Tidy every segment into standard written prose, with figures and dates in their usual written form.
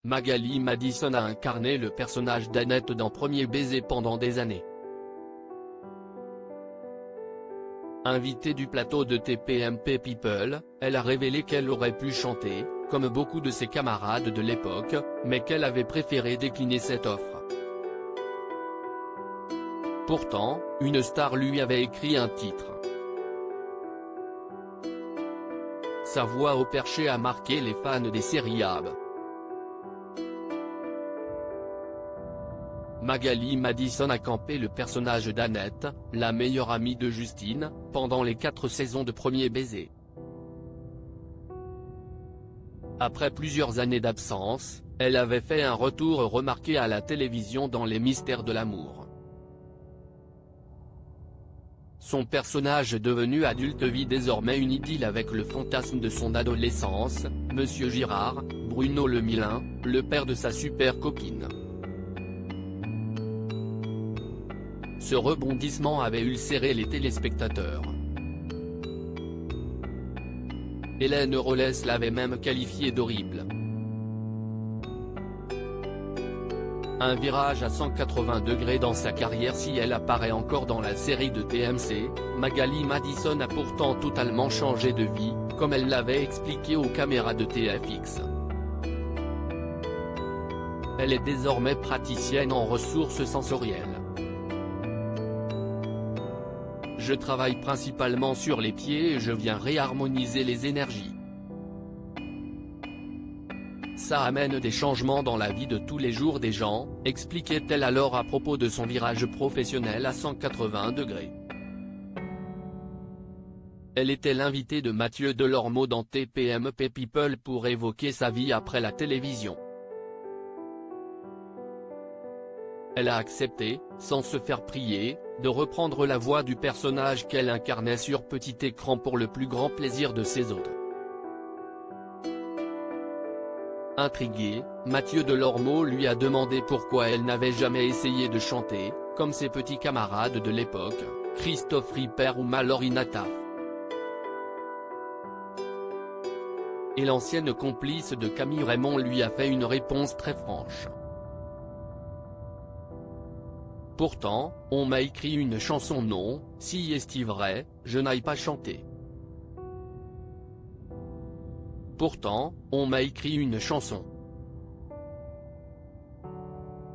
Magali Madison a incarné le personnage d'Annette dans Premier baiser pendant des années. Invitée du plateau de TPMP People, elle a révélé qu'elle aurait pu chanter, comme beaucoup de ses camarades de l'époque, mais qu'elle avait préféré décliner cette offre. Pourtant, une star lui avait écrit un titre. Sa voix au perché a marqué les fans des séries AB. Magali Madison a campé le personnage d'Annette, la meilleure amie de Justine, pendant les 4 saisons de Premier baiser. Après plusieurs années d'absence, elle avait fait un retour remarqué à la télévision dans Les Mystères de l'amour. Son personnage devenu adulte vit désormais une idylle avec le fantasme de son adolescence, Monsieur Girard, Bruno Lemilin, le père de sa super copine. Ce rebondissement avait ulcéré les téléspectateurs. Hélène Rollès l'avait même qualifié d'horrible. Un virage à 180 degrés dans sa carrière. Si elle apparaît encore dans la série de TMC, Magali Madison a pourtant totalement changé de vie, comme elle l'avait expliqué aux caméras de TFX. Elle est désormais praticienne en ressources sensorielles. Je travaille principalement sur les pieds et je viens réharmoniser les énergies. Ça amène des changements dans la vie de tous les jours des gens, expliquait-elle alors à propos de son virage professionnel à 180 degrés. Elle était l'invitée de Mathieu Delormeau dans TPMP People pour évoquer sa vie après la télévision. Elle a accepté, sans se faire prier, de reprendre la voix du personnage qu'elle incarnait sur petit écran pour le plus grand plaisir de ses hôtes. Intrigué, Mathieu Delormeau lui a demandé pourquoi elle n'avait jamais essayé de chanter, comme ses petits camarades de l'époque, Christophe Ripper ou Mallory Nataf. Et l'ancienne complice de Camille Raymond lui a fait une réponse très franche. Pourtant, on m'a écrit une chanson. Non, si est-il vrai, je n'aille pas chanter. Pourtant, on m'a écrit une chanson.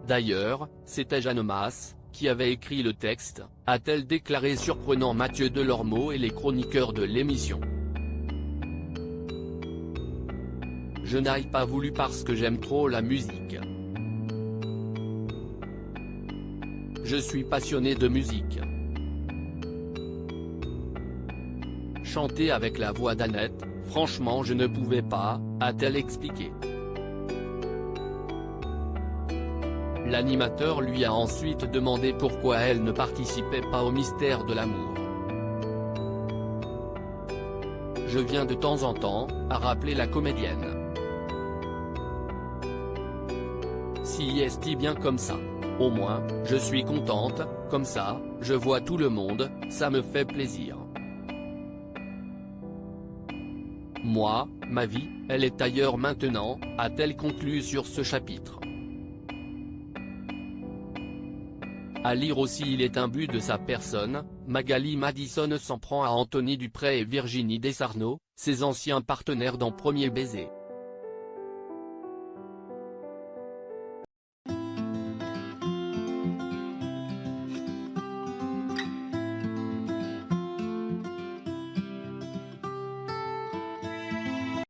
D'ailleurs, c'était Jeanne Masse, qui avait écrit le texte, a-t-elle déclaré surprenant Mathieu Delormeau et les chroniqueurs de l'émission. Je n'aille pas voulu parce que j'aime trop la musique. Je suis passionné de musique. Chanter avec la voix d'Annette, franchement je ne pouvais pas, a-t-elle expliqué. L'animateur lui a ensuite demandé pourquoi elle ne participait pas au Mystère de l'amour. Je viens de temps en temps, a rappelé la comédienne. Si est bien comme ça. Au moins, je suis contente, comme ça, je vois tout le monde, ça me fait plaisir. Moi, ma vie, elle est ailleurs maintenant, a-t-elle conclu sur ce chapitre. À lire aussi Il est imbu de sa personne, Magali Madison s'en prend à Anthony Dupré et Virginie Desarnod, ses anciens partenaires dans Premier baiser.